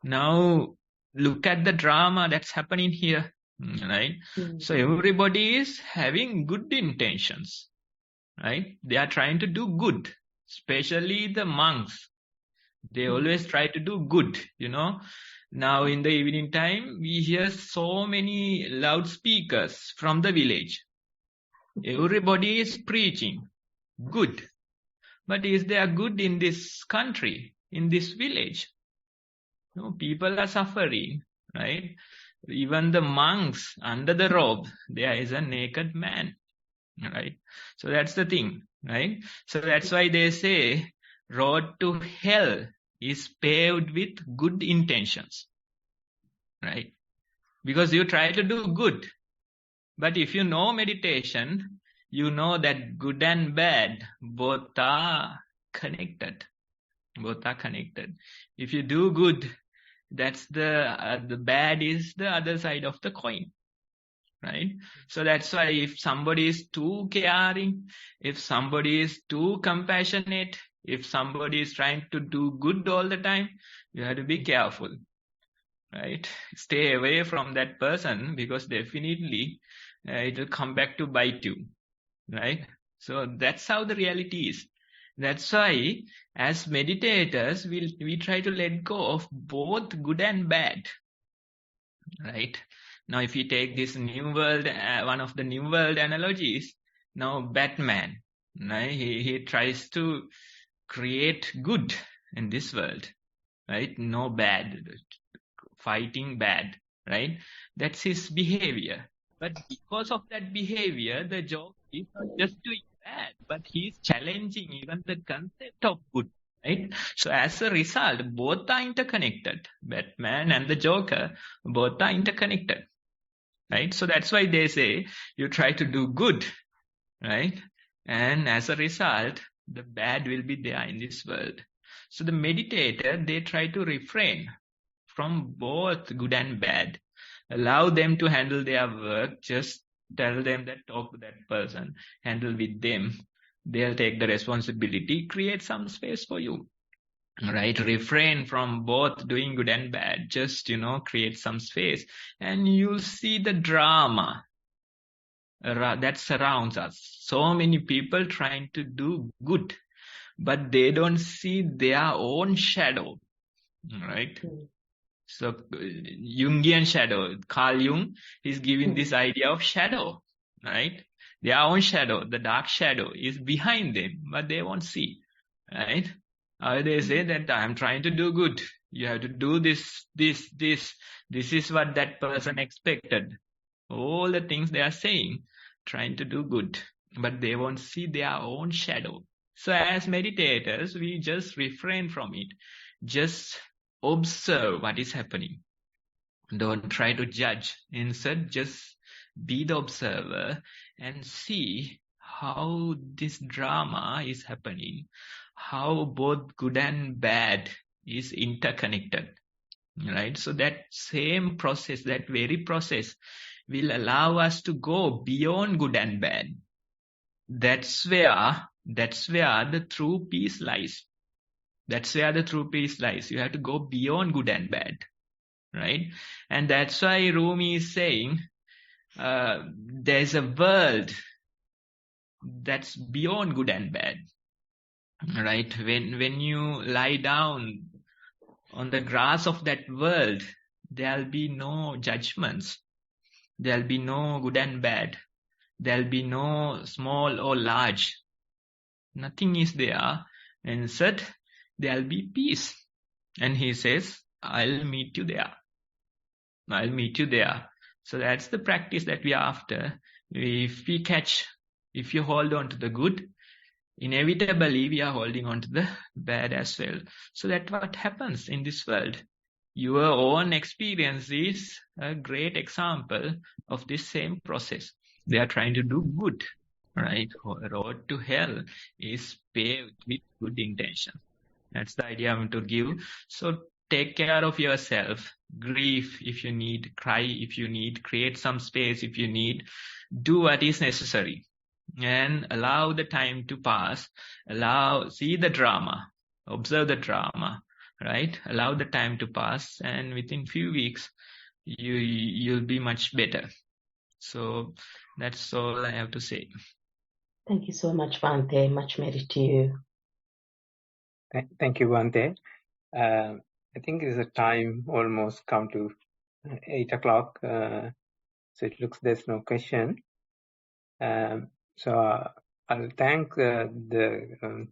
Now, look at the drama that's happening here, right? So everybody is having good intentions, right? They are trying to do good, especially the monks. They always try to do good, Now in the evening time, we hear so many loudspeakers from the village. Everybody is preaching good. But is there good in this country, in this village? No, people are suffering, right? Even the monks under the robe, there is a naked man, right? So that's the thing, right? So that's why they say road to hell is paved with good intentions, right? Because you try to do good. But if you know meditation, you know that good and bad both are connected. Both are connected. If you do good, that's the bad is the other side of the coin, right? So that's why if somebody is too caring, if somebody is too compassionate, if somebody is trying to do good all the time, you have to be careful, right? Stay away from that person, because definitely it will come back to bite you, right? So that's how the reality is. That's why as meditators, we try to let go of both good and bad, right? Now, if you take this new world, one of the new world analogies, now Batman, right? He tries to create good in this world, right? No bad, fighting bad, right? That's his behavior. But because of that behavior, the joke is not just doing bad, but he's challenging even the concept of good, right? So as a result, both are interconnected. Batman and the Joker, both are interconnected, right? So that's why they say you try to do good, right? And as a result, the bad will be there in this world. So the meditator, they try to refrain from both good and bad. Allow them to handle their work. Just tell them that, talk to that person, handle with them. They'll take the responsibility, create some space for you, right? Refrain from both doing good and bad. Just, create some space, and you'll see the drama that surrounds us. So many people trying to do good, but they don't see their own shadow, right? So Jungian shadow, Carl Jung, he's giving this idea of shadow, right? Their own shadow, the dark shadow is behind them, but they won't see, right? They say that I'm trying to do good. You have to do this. This is what that person expected. All the things they are saying, trying to do good, but they won't see their own shadow. So as meditators, we just refrain from it. Just observe what is happening. Don't try to judge. Instead, just be the observer and see how this drama is happening, how both good and bad is interconnected, right? So that same process, that very process will allow us to go beyond good and bad. That's where the true peace lies. That's where the true peace lies. You have to go beyond good and bad, right? And that's why Rumi is saying there's a world that's beyond good and bad, right? When you lie down on the grass of that world, there'll be no judgments. There'll be no good and bad. There'll be no small or large. Nothing is there. Instead, there'll be peace. And he says, I'll meet you there. I'll meet you there. So that's the practice that we are after. If you hold on to the good, inevitably we are holding on to the bad as well. So that's what happens in this world. Your own experience is a great example of this same process. They are trying to do good, right? Road to hell is paved with good intention. That's the idea I want to give. So take care of yourself. Grieve if you need, cry if you need, create some space if you need. Do what is necessary and allow the time to pass. See the drama, observe the drama, right? Allow the time to pass, and within few weeks you'll be much better. So that's all I have to say. Thank you so much, Bhante. Much merit to you. Thank you, Bhante. I think it's a time almost come to 8 o'clock, so it looks there's no question. So I'll thank the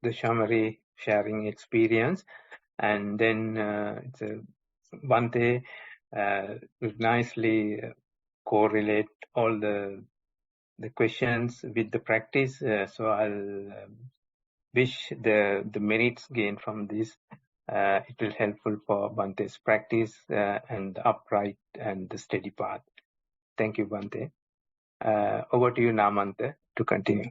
Shamari sharing experience, and then Bhante would nicely correlate all the questions with the practice. So I'll wish the merits gained from this. It will helpful for Bhante's practice and the upright and the steady path. Thank you, Bhante. Over to you, Namanta, to continue.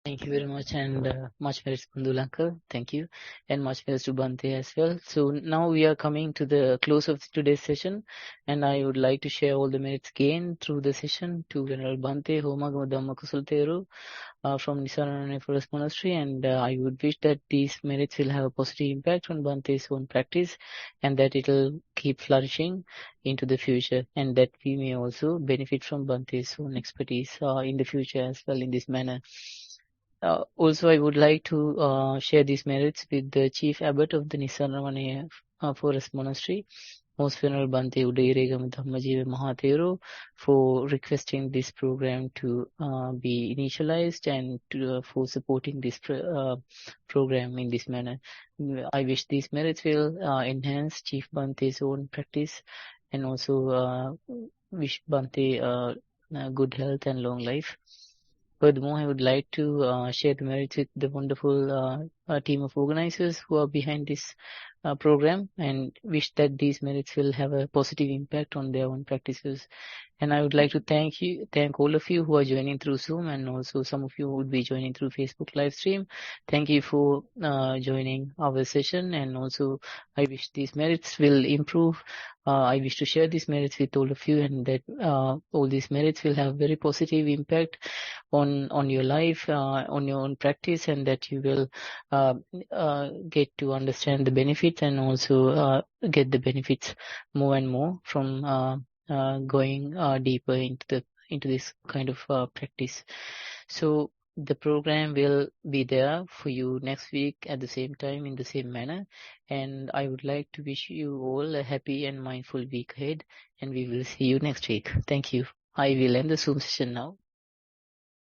Thank you very much, and much merits, Kundulanka. Thank you, and much merits to Bhante as well. So now we are coming to the close of today's session, and I would like to share all the merits gained through the session to Venerable Bhante, Homagama Dhamma Kusala Thero, from Nissarana Forest Monastery, and I would wish that these merits will have a positive impact on Bhante's own practice, and that it will keep flourishing into the future, and that we may also benefit from Bhante's own expertise in the future as well in this manner. Also, I would like to share these merits with the Chief Abbot of the Nissarana Forest Monastery, Most Venerable Bhante Udairegama Dhammajiva Mahathero, for requesting this program to be initialized and for supporting this program in this manner. I wish these merits will enhance Chief Bhante's own practice, and also wish Bhante good health and long life. Furthermore, I would like to share the merits with the wonderful team of organizers who are behind this program, and wish that these merits will have a positive impact on their own practices. And I would like to thank all of you who are joining through Zoom, and also some of you who would be joining through Facebook live stream. Thank you for joining our session, and also I wish these merits will improve. I wish to share these merits with all of you, and that all these merits will have very positive impact on your life, on your own practice, and that you will get to understand the benefits, and also get the benefits more and more from going deeper into this kind of practice. So the program will be there for you next week at the same time in the same manner, and I would like to wish you all a happy and mindful week ahead, and we will see you next week. Thank you. I will end the Zoom session now.